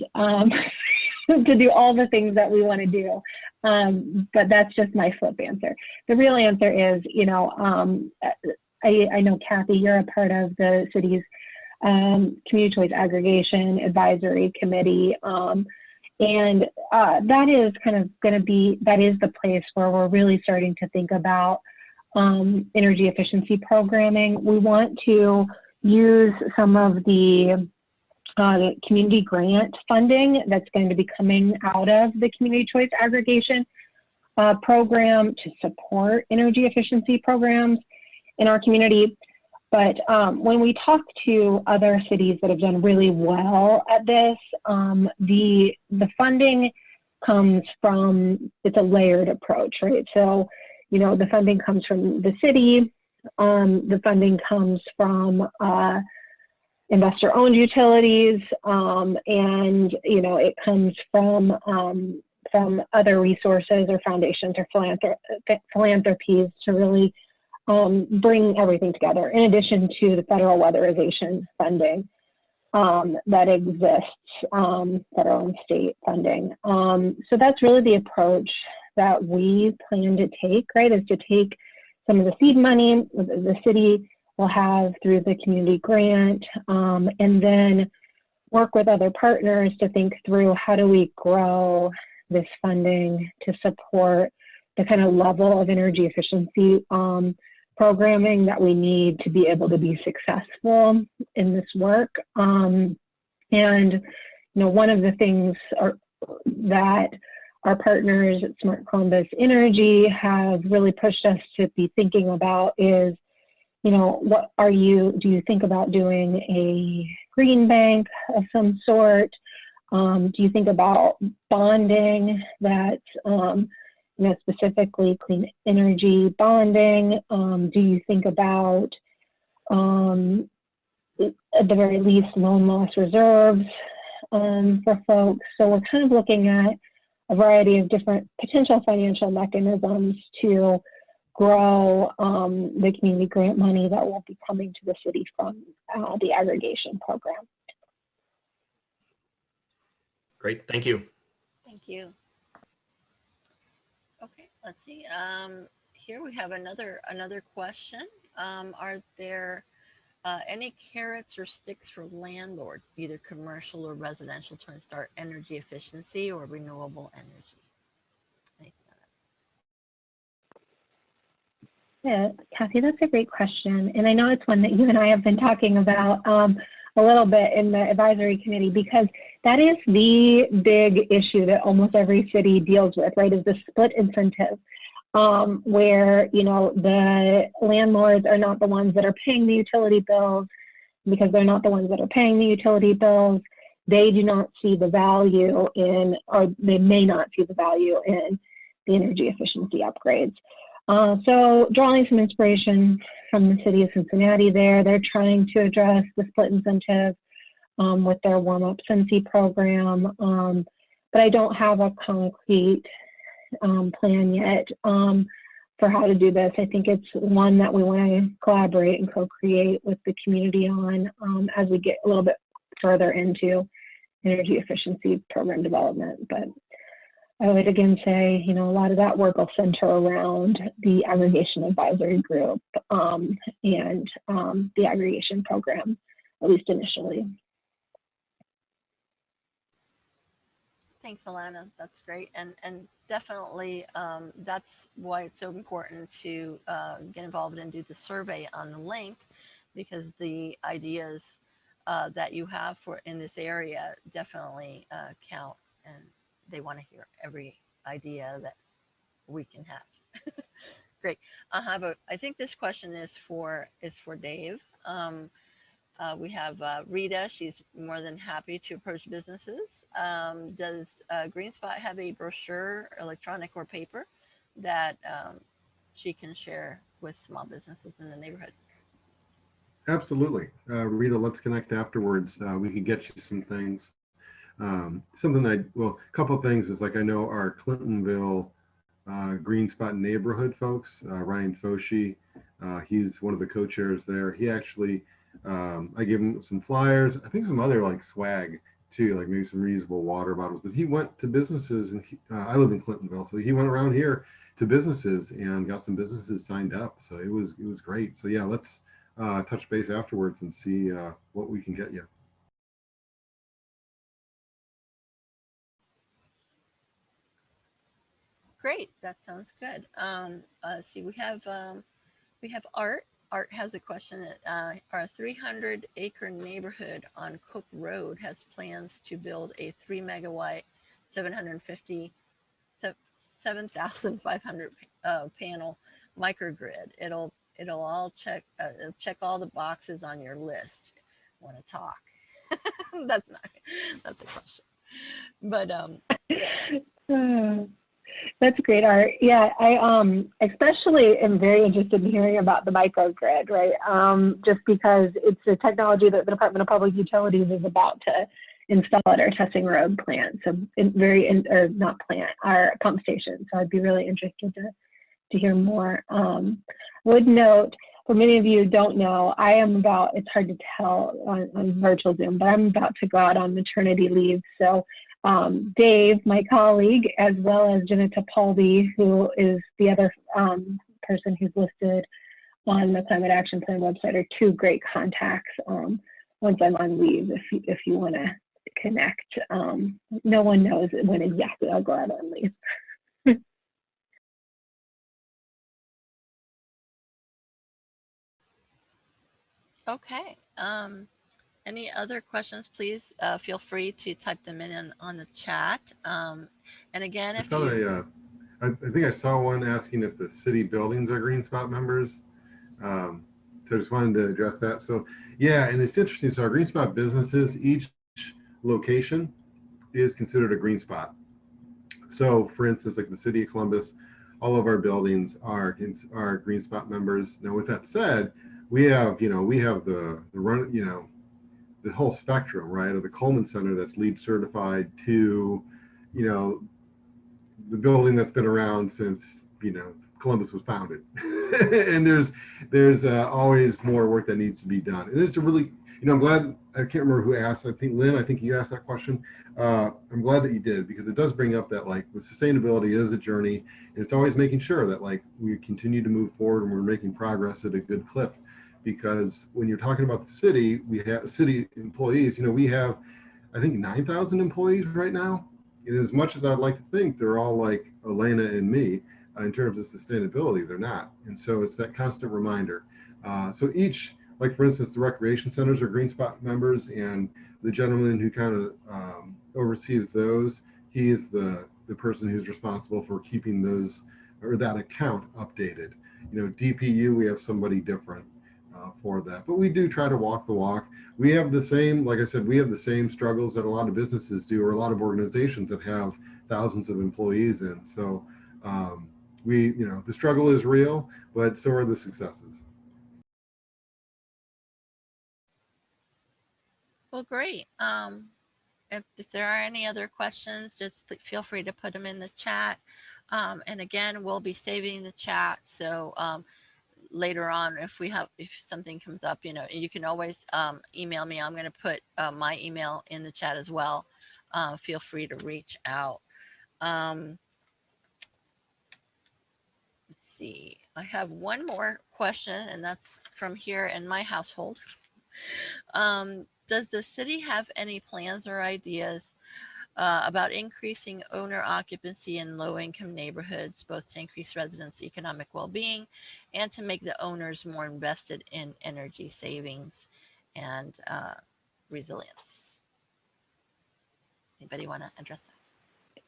to do all the things that we want to do. But that's just my flip answer. The real answer is, I know, Kathy, you're a part of the city's community choice aggregation advisory committee, and that is kind of going to be, that is the place where we're really starting to think about energy efficiency programming. We want to use some of the community grant funding that's going to be coming out of the community choice aggregation program to support energy efficiency programs in our community. But when we talk to other cities that have done really well at this, the funding comes from, it's a layered approach, right? So, the funding comes from the city, the funding comes from investor-owned utilities, and, it comes from other resources or foundations or philanthropies to really bring everything together, in addition to the federal weatherization funding. that exists, federal and state funding. So that's really the approach that we plan to take, right, is to take some of the seed money the city will have through the community grant, and then work with other partners to think through how do we grow this funding to support the kind of level of energy efficiency programming that we need to be able to be successful in this work. And one of the things that our partners at Smart Columbus Energy have really pushed us to be thinking about is, do you think about doing a green bank of some sort? Do you think about bonding that, specifically clean energy bonding? Do you think about, at the very least, loan loss reserves for folks? So we're kind of looking at a variety of different potential financial mechanisms to grow the community grant money that will be coming to the city from the aggregation program. Great, thank you. Thank you. Okay, let's see. Here we have another question. Are there any carrots or sticks for landlords, either commercial or residential, to install energy efficiency or renewable energy? Yeah, Kathy, that's a great question. And I know it's one that you and I have been talking about a little bit in the advisory committee, because that is the big issue that almost every city deals with, right, is the split incentive, where, the landlords are not the ones that are paying the utility bills. Because they're not the ones that are paying the utility bills, they do not see the value in, or they may not see the value in, the energy efficiency upgrades. So drawing some inspiration from the city of Cincinnati there, they're trying to address the split incentive with their Warm Up Cincy program. But I don't have a concrete plan yet for how to do this. I think it's one that we want to collaborate and co-create with the community on as we get a little bit further into energy efficiency program development. But I would again say, a lot of that work will center around the aggregation advisory group and the aggregation program, at least initially. Thanks, Alana. That's great. And definitely that's why it's so important to get involved and do the survey on the link, because the ideas that you have in this area definitely count, and they want to hear every idea that we can have. Great. I think this question is for Dave. We have Rita. She's more than happy to approach businesses. Does GreenSpot have a brochure, electronic or paper, that she can share with small businesses in the neighborhood? Absolutely. Rita, let's connect afterwards. We can get you some things. A couple of things is, like, I know our Clintonville GreenSpot neighborhood folks, Ryan Foshi, he's one of the co-chairs there. He actually, I gave him some flyers, I think some other swag too, like maybe some reusable water bottles, but he went to businesses, and I live in Clintonville, so he went around here to businesses and got some businesses signed up. So it was great. So yeah, let's touch base afterwards and see what we can get you. Great, that sounds good. See, we have Art. Art has a question. Our 300-acre neighborhood on Cook Road has plans to build a 3 megawatt, 7,500 panel microgrid. It'll all check all the boxes on your list. Want to talk? That's a question. But That's great, Art. Yeah, I especially am very interested in hearing about the microgrid, right? Just because it's a technology that the Department of Public Utilities is about to install at our Tessing Road plant. So our pump station. So I'd be really interested to hear more. Would note for many of you who don't know, I am about, it's hard to tell on virtual Zoom, but I'm about to go out on maternity leave. So Dave, my colleague, as well as Jenna Topaldi, who is the other person who's listed on the Climate Action Plan website, are two great contacts once I'm on leave if you want to connect. No one knows when exactly I'll go out on leave. Okay. Any other questions, please feel free to type them in on the chat. And again, I if thought you... I think I saw one asking if the city buildings are GreenSpot members. So I just wanted to address that. So yeah, and it's interesting. So our GreenSpot businesses, each location is considered a GreenSpot. So for instance, like the city of Columbus, all of our buildings are GreenSpot members. Now with that said, we have the run, the whole spectrum, right, of the Coleman Center that's LEED certified to, the building that's been around since, Columbus was founded. And there's always more work that needs to be done. And it's a really, I'm glad, I can't remember who asked, I think Lynn, I think you asked that question. I'm glad that you did, because it does bring up that with sustainability is a journey, and it's always making sure that we continue to move forward and we're making progress at a good clip. Because when you're talking about the city, we have city employees, we have, I think 9,000 employees right now. And as much as I'd like to think they're all like Alana and me in terms of sustainability, they're not. And so it's that constant reminder. So each, for instance, the recreation centers are GreenSpot members, and the gentleman who kind of oversees those, he is the person who's responsible for keeping those, or that account, updated. DPU, we have somebody different for that, but we do try to walk the walk. We have the same, like I said, we have the same struggles that a lot of businesses do, or a lot of organizations that have thousands of employees in. So the struggle is real, but so are the successes. Well, great. If there are any other questions, just feel free to put them in the chat. And again, we'll be saving the chat. So later on, if something comes up, you can always email me. I'm going to put my email in the chat as well. Feel free to reach out. Let's see. I have one more question, and that's from here in my household. Does the city have any plans or ideas about increasing owner occupancy in low-income neighborhoods, both to increase residents' economic well-being and to make the owners more invested in energy savings and resilience? Anybody want to address that?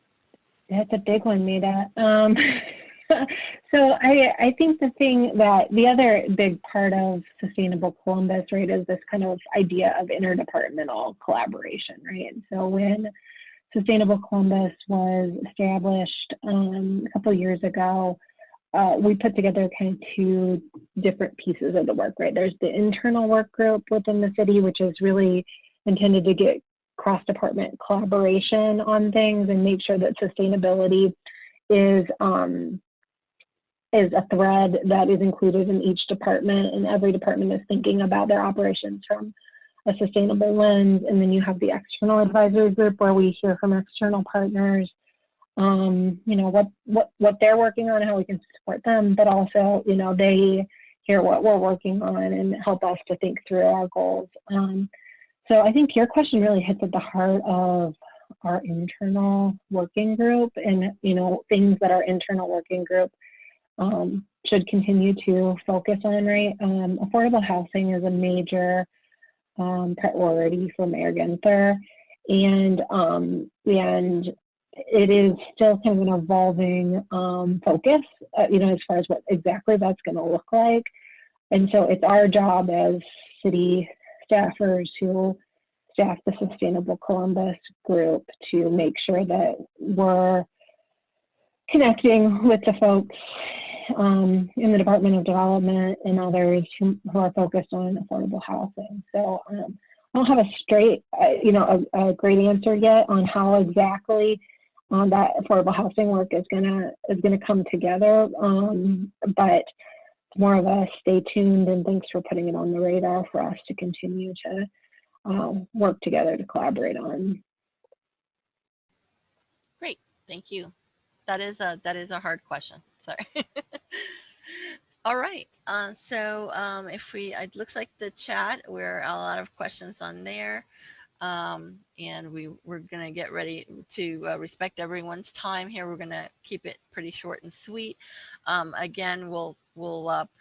That's a big one, Mita. So I think the other big part of Sustainable Columbus, right, is this kind of idea of interdepartmental collaboration, right? And so when Sustainable Columbus was established a couple of years ago, we put together kind of two different pieces of the work, right? There's the internal work group within the city, which is really intended to get cross-department collaboration on things and make sure that sustainability is a thread that is included in each department, and every department is thinking about their operations from a sustainable lens. And then you have the external advisory group, where we hear from external partners, what they're working on, how we can support them, but also, they hear what we're working on and help us to think through our goals. So I think your question really hits at the heart of our internal working group, and, things that our internal working group should continue to focus on, right? Affordable housing is a major priority for Mayor Ginther, and it is still kind of an evolving focus, as far as what exactly that's going to look like. And so it's our job as city staffers who staff the Sustainable Columbus group to make sure that we're connecting with the folks in the Department of Development and others who are focused on affordable housing. So I don't have a great answer yet on how exactly that affordable housing work is gonna come together. But more of a stay tuned, and thanks for putting it on the radar for us to continue to work together to collaborate on. Great, thank you. That is a hard question. Sorry. All right. If it looks like the chat, we're a lot of questions on there. And we're going to get ready to respect everyone's time here. We're going to keep it pretty short and sweet. Again, we'll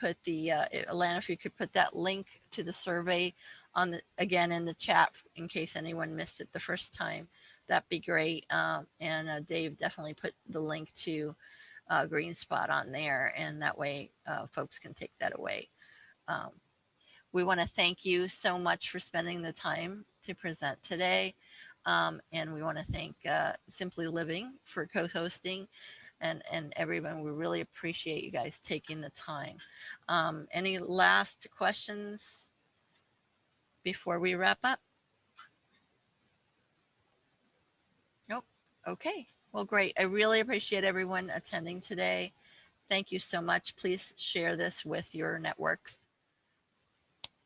put the, Alana, if you could put that link to the survey again in the chat in case anyone missed it the first time, that'd be great. And Dave definitely put the link to GreenSpot on there, and that way folks can take that away. We want to thank you so much for spending the time to present today. And we want to thank Simply Living for co-hosting and everyone. We really appreciate you guys taking the time. Any last questions before we wrap up? Nope. Okay. Well, great. I really appreciate everyone attending today. Thank you so much. Please share this with your networks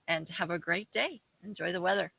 and have a great day. Enjoy the weather.